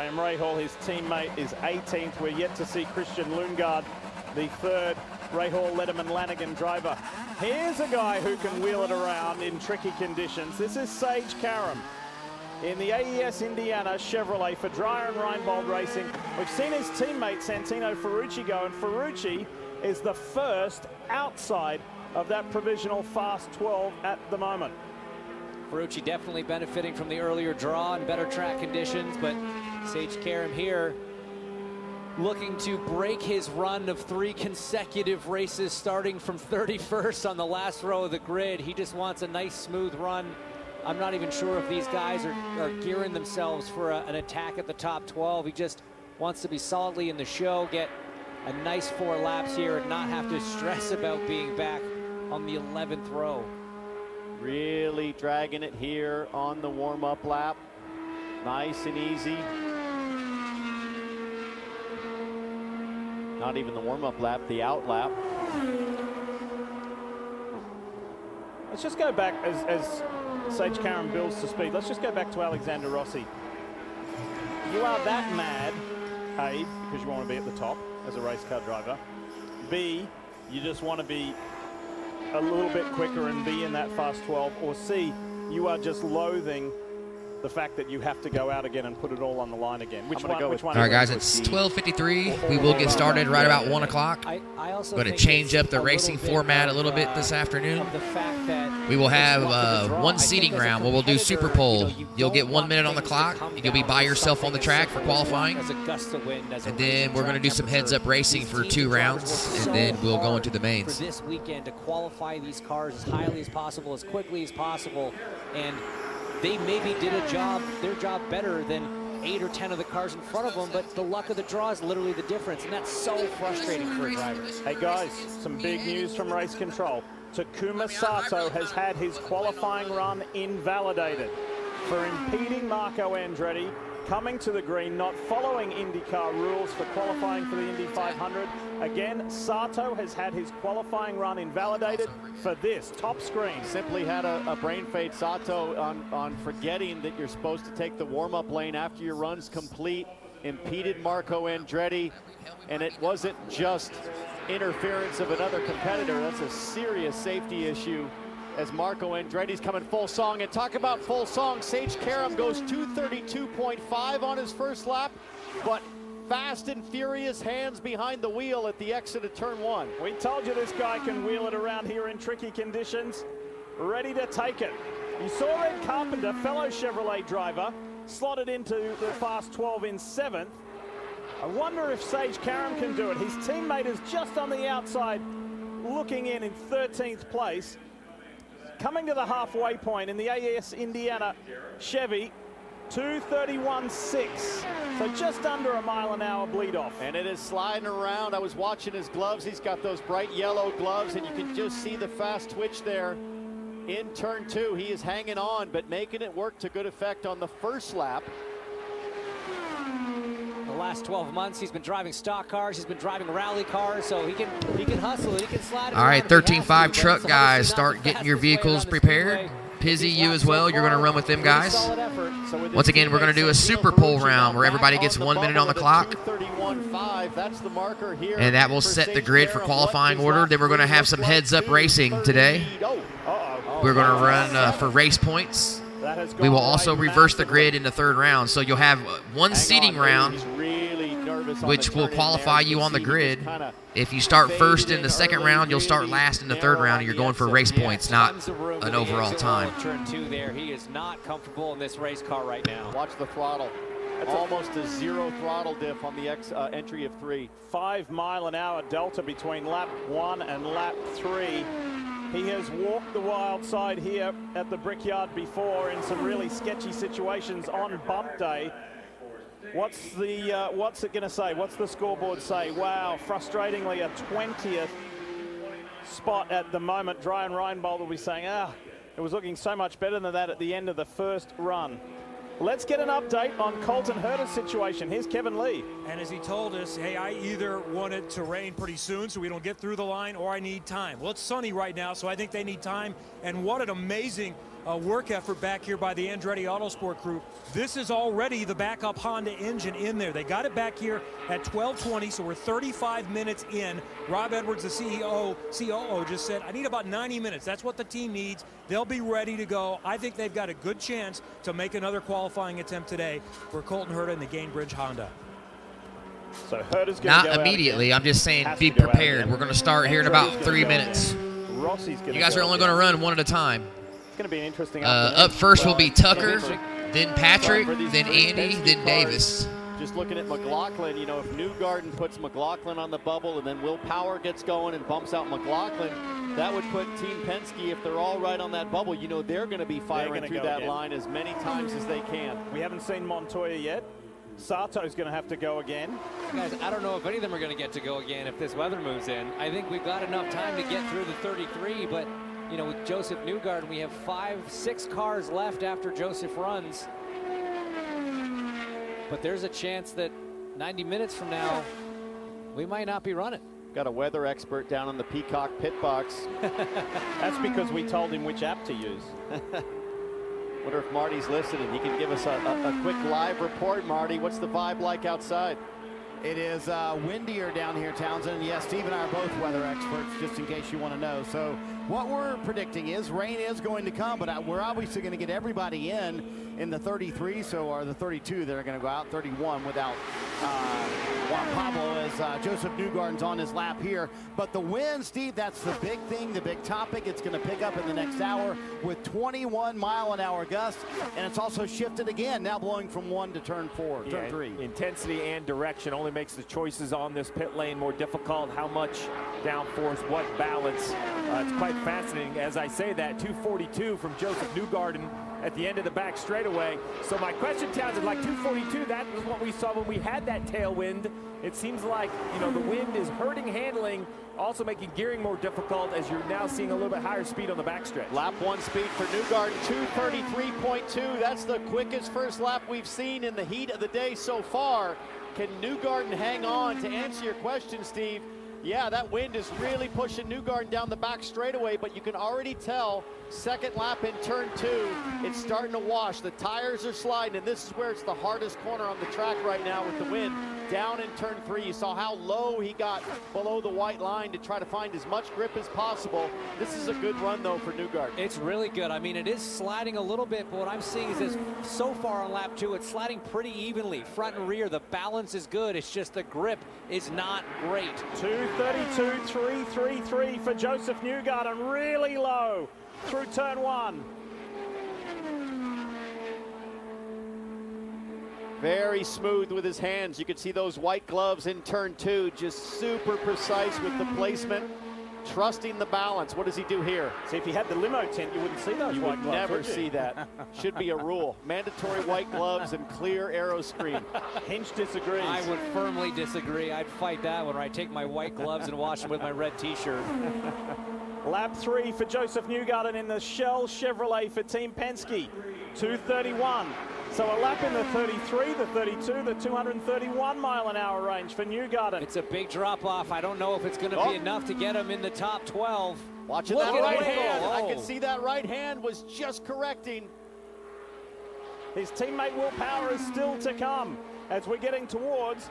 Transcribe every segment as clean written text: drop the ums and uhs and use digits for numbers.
Graham Rahal. His teammate is 18th. We're yet to see Christian Lundgaard, the third Rahal, Letterman, Lanigan driver. Here's a guy who can wheel it around in tricky conditions. This is Sage Karam in the AES Indiana Chevrolet for Dreyer and Reinbold Racing. We've seen his teammate Santino Ferrucci go, and Ferrucci is the first outside of that provisional fast 12 at the moment. Ferrucci definitely benefiting from the earlier draw and better track conditions, but Sage Karam here looking to break his run of 3 consecutive races starting from 31st on the last row of the grid. He just wants a nice smooth run. I'm not even sure if these guys are gearing themselves for an attack at the top 12. He just wants to be solidly in the show, get a nice 4 laps here and not have to stress about being back on the 11th row. Really dragging it here on the warm-up lap. Nice and easy. Not even the warm-up lap, the out lap. Let's just go back as Sage Karam builds to speed. Let's just go back to Alexander Rossi. You are that mad, A, because you want to be at the top as a race car driver. B, you just want to be a little bit quicker and be in that fast 12. Or C, you are just loathing the fact that you have to go out again and put it all on the line again. Which one? All right, guys, it's 12:53. We will get started right about 1 o'clock. Going to change up the racing format a little bit this afternoon. We will have one seating round where we'll do Super Pole. You'll get 1 minute on the clock. You'll be by yourself on the track for qualifying. And then we're going to do some heads-up racing for 2 rounds, and then we'll go into the mains. For this weekend to qualify these cars as highly as possible, as quickly as possible, and they maybe did their job better than 8 or 10 of the cars in front of them, but the luck of the draw is literally the difference, and that's so frustrating for a driver. Hey guys, some big news from race control. Takuma Sato has had his qualifying run invalidated for impeding Marco Andretti coming to the green, not following IndyCar rules for qualifying for the Indy 500. Again, Sato has had his qualifying run invalidated for this top screen. Simply had a brain fade, Sato, on forgetting that you're supposed to take the warm-up lane after your run's complete. Impeded Marco Andretti, and it wasn't just interference of another competitor. That's a serious safety issue as Marco Andretti's coming full song. And talk about full song, Sage Karam goes 232.5 on his first lap, but fast and furious, hands behind the wheel at the exit of turn 1. We told you this guy can wheel it around here in tricky conditions. Ready to take it. You saw Ed Carpenter, fellow Chevrolet driver, slotted into the fast 12 in 7th. I wonder if Sage Karam can do it. His teammate is just on the outside, looking in 13th place. Coming to the halfway point in the AES Indiana Chevy, 2:31.6, so just under a mile-an-hour bleed off. And it is sliding around. I was watching his gloves. He's got those bright yellow gloves, and you can just see the fast twitch there in turn 2. He is hanging on, but making it work to good effect on the first lap. The last 12 months, he's been driving stock cars, he's been driving rally cars, so he can hustle it, he can slide it. All right, 13.5 truck guys, start getting your vehicles prepared. Pizzy, you as well, you're going to run with them guys. Once again, we're going to do a Super Pole round where everybody gets 1 minute on the clock. And that will set the grid for qualifying order. Then we're going to have some heads-up racing today. We're going to run for race points. We will also reverse the grid in the 3rd round. So you'll have one seating round, which will qualify you on the grid. If you start first in the 2nd round, you'll start last in the 3rd round, and you're going for race points, not an overall time. Turn 2 there. He is not comfortable in this race car right now. Watch the throttle. That's almost a 0 throttle diff on the entry of 3. 5 mile-an-hour delta between lap 1 and lap 3. He has walked the wild side here at the Brickyard before in some really sketchy situations on bump day. What's it going to say? What's the scoreboard say? Wow, frustratingly a 20th spot at the moment. Brian Reinbold will be saying, it was looking so much better than that at the end of the first run. Let's get an update on Colton Herta's situation. Here's Kevin Lee. And as he told us, hey, I either want it to rain pretty soon so we don't get through the line, or I need time. Well, it's sunny right now, so I think they need time. And what an amazing work effort back here by the Andretti Autosport crew. This is already the backup Honda engine in there. They got it back here at 12:20, so we're 35 minutes in. Rob Edwards, the COO, just said, I need about 90 minutes. That's what the team needs. They'll be ready to go. I think they've got a good chance to make another qualifying attempt today for Colton Herta and the Gainbridge Honda. So Herta's going to Not go immediately. out I'm just saying Has be to go out prepared. again. We're going to start here in about 3 minutes. Rossi's going You guys are only going to run one at a time. It's going to be an interesting Up first will be Tucker, then Patrick, For these then three Andy, Penske then cars, Davis. Just looking at McLaughlin, you know, if Newgarden puts McLaughlin on the bubble and then Will Power gets going and bumps out McLaughlin, that would put Team Penske, if they're all right on that bubble, you know they're going to be firing through that line as many times as they can. We haven't seen Montoya yet. Sato's going to have to go again. Guys, I don't know if any of them are going to get to go again if this weather moves in. I think we've got enough time to get through the 33, but you know, with Joseph Newgarden, we have 5-6 cars left after Joseph runs. But there's a chance that 90 minutes from now, we might not be running. Got a weather expert down in the Peacock pit box. That's because we told him which app to use. Wonder if Marty's listening. He can give us a quick live report. Marty, what's the vibe like outside? It is windier down here, Townsend. Yes, Steve and I are both weather experts, just in case you want to know. So what we're predicting is rain is going to come, but we're obviously going to get everybody in the 33, or the 32 that are going to go out, 31 without Juan Pablo, as Joseph Newgarden's on his lap here. But the wind, Steve, that's the big thing, the big topic. It's going to pick up in the next hour with 21-mile-an-hour gusts, and it's also shifted again, now blowing from 1 to turn 4, turn 3. Intensity and direction only makes the choices on this pit lane more difficult. How much downforce, what balance. It's quite fascinating. As I say that, 242 from Joseph Newgarden at the end of the back straightaway. So my question, Townsend, like 242, that was what we saw when we had that tailwind. It seems like, you know, the wind is hurting handling, also making gearing more difficult as you're now seeing a little bit higher speed on the backstretch. Lap 1 speed for Newgarden, 2:33.2. That's the quickest first lap we've seen in the heat of the day so far. Can Newgarden hang on? To answer your question, Steve, yeah, that wind is really pushing Newgarden down the back straightaway, but you can already tell second lap in turn 2, it's starting to wash. The tires are sliding, and this is where it's the hardest corner on the track right now with the wind. Down in turn 3, you saw how low he got below the white line to try to find as much grip as possible. This is a good run, though, for Newgarden. It's really good. I mean, it is sliding a little bit, but what I'm seeing is this, so far on lap 2, it's sliding pretty evenly, front and rear. The balance is good. It's just the grip is not great. 2:32.333 for Joseph Newgarden, really low through turn 1. Very smooth with his hands. You could see those white gloves in turn 2, just super precise with the placement, trusting the balance. What does he do here? See, if he had the limo tent, you wouldn't see those You white would gloves, never would you? see that. Should be a rule. Mandatory white gloves and clear aero screen. Hinch disagrees. I would firmly disagree. I'd fight that one, where I take my white gloves and wash them with my red t-shirt. Lap 3 for Joseph Newgarden in the Shell Chevrolet for Team Penske. 2:31. So a lap in the 33, the 32, the 231-mile-an-hour range for Newgarden. It's a big drop-off. I don't know if it's going to be enough to get him in the top 12. Watching Look that at right Will. hand. I Oh. could see that right hand was just correcting. His teammate Will Power is still to come as we're getting towards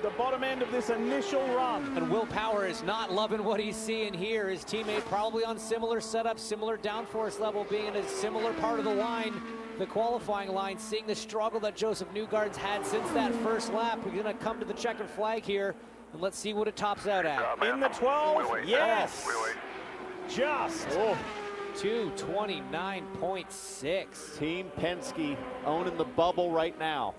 the bottom end of this initial run. And Will Power is not loving what he's seeing here. His teammate probably on similar setup, similar downforce level, being in a similar part of the line, the qualifying line, seeing the struggle that Joseph Newgarden's had since that first lap. We're going to come to the checkered flag here, and let's see what it tops out at. In the 12, yes. Just. 2:29.6. Team Penske owning the bubble right now.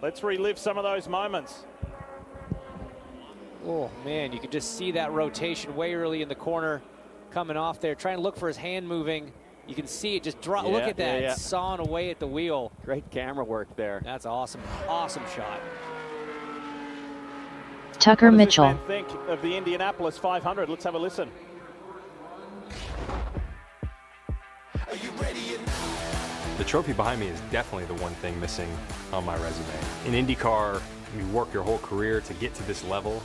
Let's relive some of those moments. Oh, man, you can just see that rotation way early in the corner coming off there, trying to look for his hand moving. You can see it just drop. Look at that, sawing away at the wheel. Great camera work there. That's awesome. Awesome shot. Tucker What does Mitchell. this man think of the Indianapolis 500? Let's have a listen. The trophy behind me is definitely the one thing missing on my resume. In IndyCar, you work your whole career to get to this level,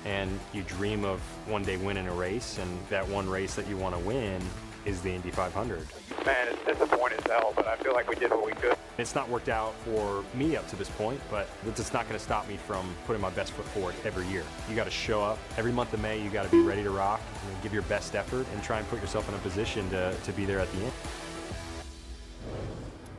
and you dream of one day winning a race, and that one race that you want to win is the Indy 500. Man, it's disappointing as hell, but I feel like we did what we could. It's not worked out for me up to this point, but it's not going to stop me from putting my best foot forward every year. You got to show up. Every month of May, you got to be ready to rock and give your best effort and try and put yourself in a position to be there at the end.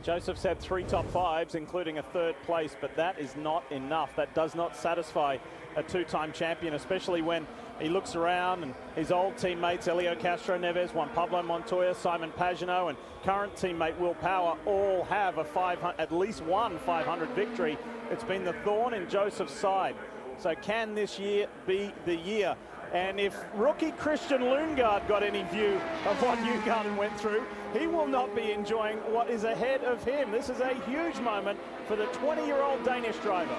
Joseph's had 3 top 5s, including a 3rd place, but that is not enough. That does not satisfy a 2-time champion, especially when he looks around and his old teammates, Helio Castro Neves, Juan Pablo Montoya, Simon Pagenaud, and current teammate Will Power all have at least one 500 victory. It's been the thorn in Joseph's side. So can this year be the year? And if rookie Christian Lundgaard got any view of what Newgarden went through, he will not be enjoying what is ahead of him. This is a huge moment for the 20-year-old Danish driver.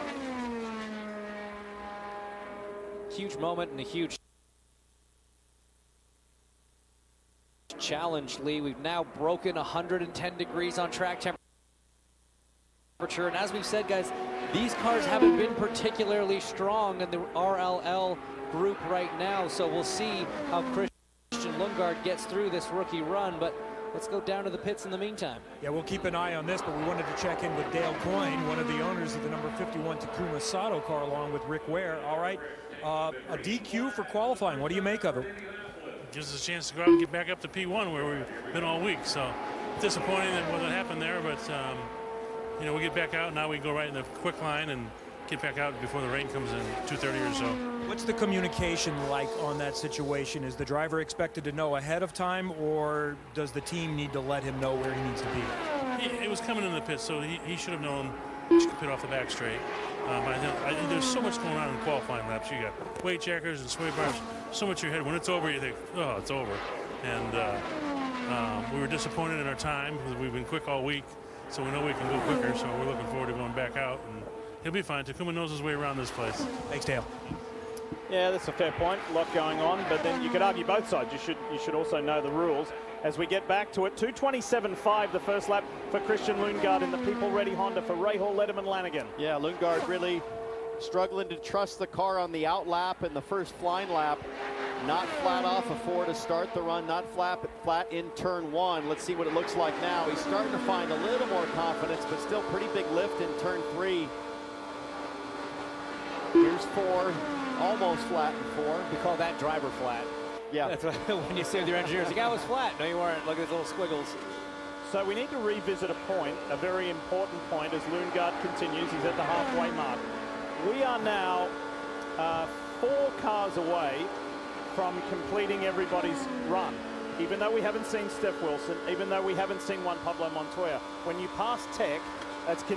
Huge moment and a huge challenge, Lee. We've now broken 110 degrees on track temperature. And as we've said, guys, these cars haven't been particularly strong in the RLL group right now. So we'll see how Christian Lundgaard gets through this rookie run. But let's go down to the pits in the meantime. Yeah, we'll keep an eye on this, but we wanted to check in with Dale Coyne, one of the owners of the number 51 Takuma Sato car, along with Rick Ware. All right, a DQ for qualifying. What do you make of it? Gives us a chance to go out and get back up to P1 where we've been all week. So disappointing that what happened there, but you know, we get back out. Now we go right in the quick line and get back out before the rain comes in 2:30 or so. What's the communication like on that situation? Is the driver expected to know ahead of time, or does the team need to let him know where he needs to be? It was coming in the pit, so he should have known he should pit off the back straight. I think there's so much going on in qualifying laps. You got weight checkers and sway bars, so much in your head. When it's over, you think, oh, it's over. And we were disappointed in our time because we've been quick all week, so we know we can go quicker. So we're looking forward to going back out, and he'll be fine. Takuma knows his way around this place. Thanks, Dale. Yeah, that's a fair point. A lot going on, but then you could argue both sides. You should also know the rules. As we get back to it, 2:27.5 the first lap for Christian Lundgaard in the People Ready Honda for Rahal, Letterman, Lanigan. Yeah, Lundgaard really struggling to trust the car on the out lap and the first flying lap. Not flat off of 4 to start the run, not flat in turn 1. Let's see what it looks like now. He's starting to find a little more confidence, but still pretty big lift in turn 3. Here's 4, almost flat in 4. We call that driver flat. Yeah. That's what, when you say with your engineers, like, I was flat. No, you weren't. Look at those little squiggles. So we need to revisit a point, a very important point, as Lundgaard continues. He's at the halfway mark. We are now 4 cars away from completing everybody's run. Even though we haven't seen Steph Wilson, even though we haven't seen Juan Pablo Montoya. When you pass Tech, that's